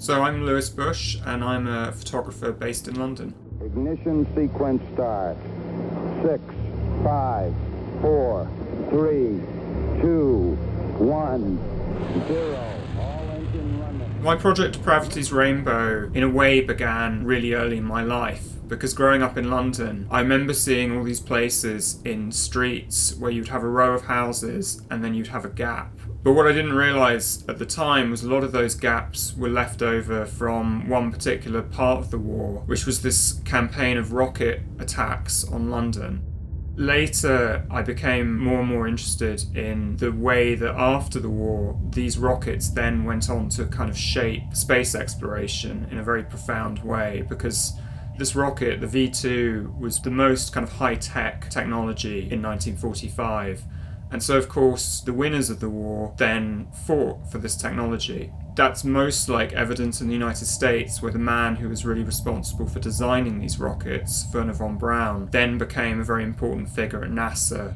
So I'm Lewis Bush, and I'm a photographer based in London. Ignition sequence start. 6, 5, 4, 3, 2, 1, 0. All engine running. My project Depravity's Rainbow, in a way, began really early in my life. Because growing up in London, I remember seeing all these places in streets where you'd have a row of houses and then you'd have a gap. But what I didn't realise at the time was a lot of those gaps were left over from one particular part of the war, which was this campaign of rocket attacks on London. Later, I became more and more interested in the way that after the war, these rockets then went on to kind of shape space exploration in a very profound way, because this rocket, the V2, was the most kind of high-tech technology in 1945. And so, of course, the winners of the war then fought for this technology. That's most evident in the United States, where the man who was really responsible for designing these rockets, Wernher von Braun, then became a very important figure at NASA.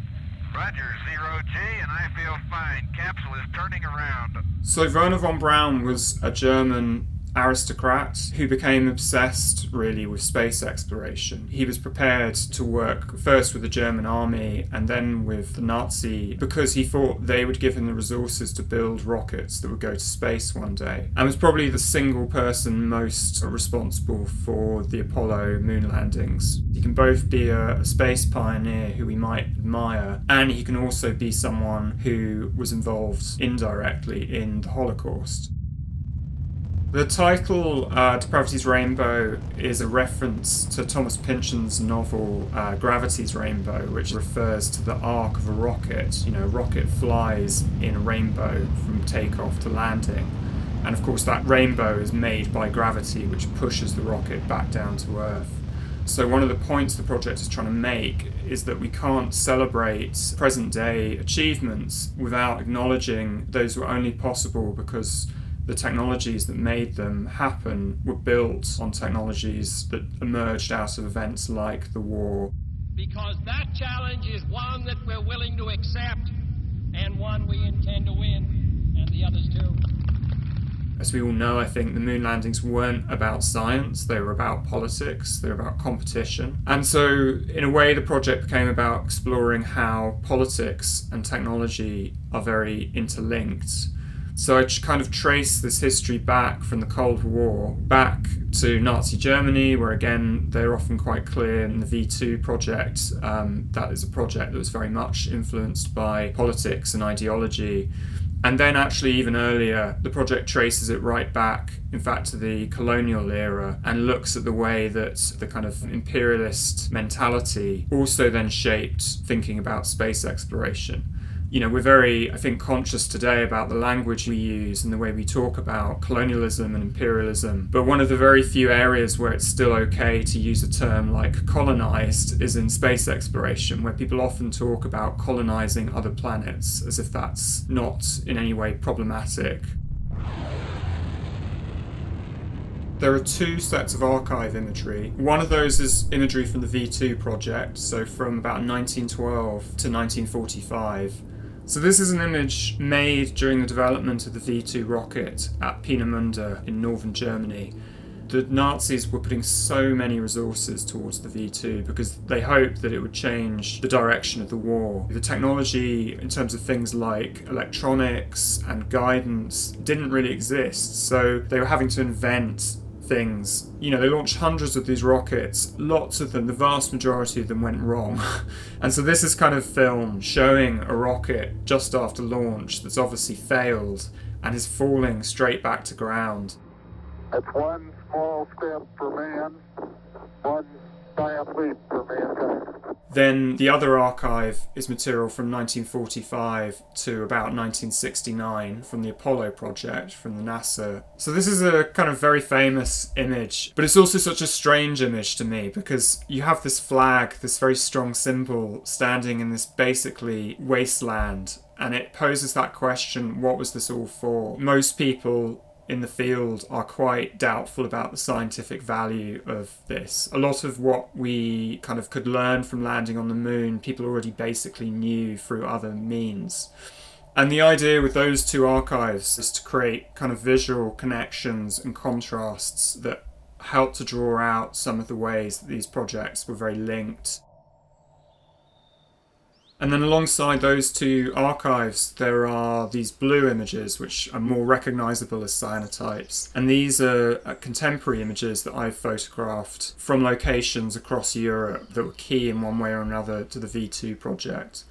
Roger, 0G, and I feel fine. Capsule is turning around. So Wernher von Braun was a German aristocrat who became obsessed really with space exploration. He was prepared to work first with the German army and then with the Nazi because he thought they would give him the resources to build rockets that would go to space one day, and was probably the single person most responsible for the Apollo moon landings. He can both be a space pioneer who we might admire, and he can also be someone who was involved indirectly in the Holocaust. The title, Depravity's Rainbow, is a reference to Thomas Pynchon's novel Gravity's Rainbow, which refers to the arc of a rocket. You know, a rocket flies in a rainbow from takeoff to landing. And of course that rainbow is made by gravity, which pushes the rocket back down to Earth. So one of the points the project is trying to make is that we can't celebrate present-day achievements without acknowledging those were only possible because the technologies that made them happen were built on technologies that emerged out of events like the war. Because that challenge is one that we're willing to accept and one we intend to win, and the others too. As we all know, I think the moon landings weren't about science, they were about politics, they were about competition. And so, in a way, the project became about exploring how politics and technology are very interlinked. So I kind of trace this history back from the Cold War, back to Nazi Germany, where again, they're often quite clear in the V2 project. That is a project that was very much influenced by politics and ideology. And then actually even earlier, the project traces it right back, in fact, to the colonial era and looks at the way that the kind of imperialist mentality also then shaped thinking about space exploration. You know, we're very, I think, conscious today about the language we use and the way we talk about colonialism and imperialism. But one of the very few areas where it's still okay to use a term like colonized is in space exploration, where people often talk about colonizing other planets as if that's not in any way problematic. There are two sets of archive imagery. One of those is imagery from the V2 project, so from about 1912 to 1945. So this is an image made during the development of the V2 rocket at Peenemünde in northern Germany. The Nazis were putting so many resources towards the V2 because they hoped that it would change the direction of the war. The technology in terms of things like electronics and guidance didn't really exist, so they were having to invent things. You know, they launched hundreds of these rockets, lots of them, the vast majority of them went wrong. And so this is kind of film showing a rocket just after launch that's obviously failed and is falling straight back to ground. That's one small step for man, one giant leap for mankind. Then the other archive is material from 1945 to about 1969 from the Apollo project, from the NASA. So this is a kind of very famous image, but it's also such a strange image to me because you have this flag, this very strong symbol, standing in this basically wasteland, and it poses that question, what was this all for? Most people in the field are quite doubtful about the scientific value of this. A lot of what we kind of could learn from landing on the moon, people already basically knew through other means. And the idea with those two archives is to create kind of visual connections and contrasts that help to draw out some of the ways that these projects were very linked. And then alongside those two archives, there are these blue images, which are more recognisable as cyanotypes. And these are contemporary images that I've photographed from locations across Europe that were key in one way or another to the V2 project.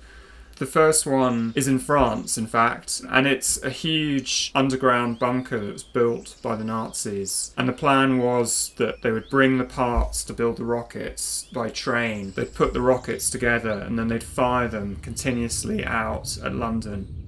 The first one is in France, in fact, and it's a huge underground bunker that was built by the Nazis. And the plan was that they would bring the parts to build the rockets by train. They'd put the rockets together and then they'd fire them continuously out at London.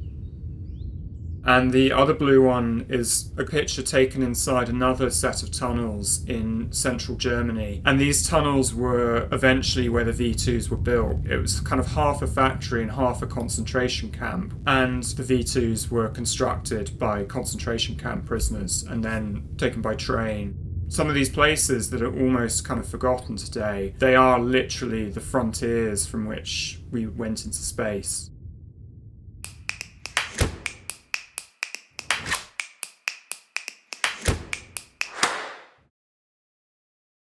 And the other blue one is a picture taken inside another set of tunnels in central Germany. And these tunnels were eventually where the V2s were built. It was kind of half a factory and half a concentration camp. And the V2s were constructed by concentration camp prisoners and then taken by train. Some of these places that are almost kind of forgotten today, they are literally the frontiers from which we went into space.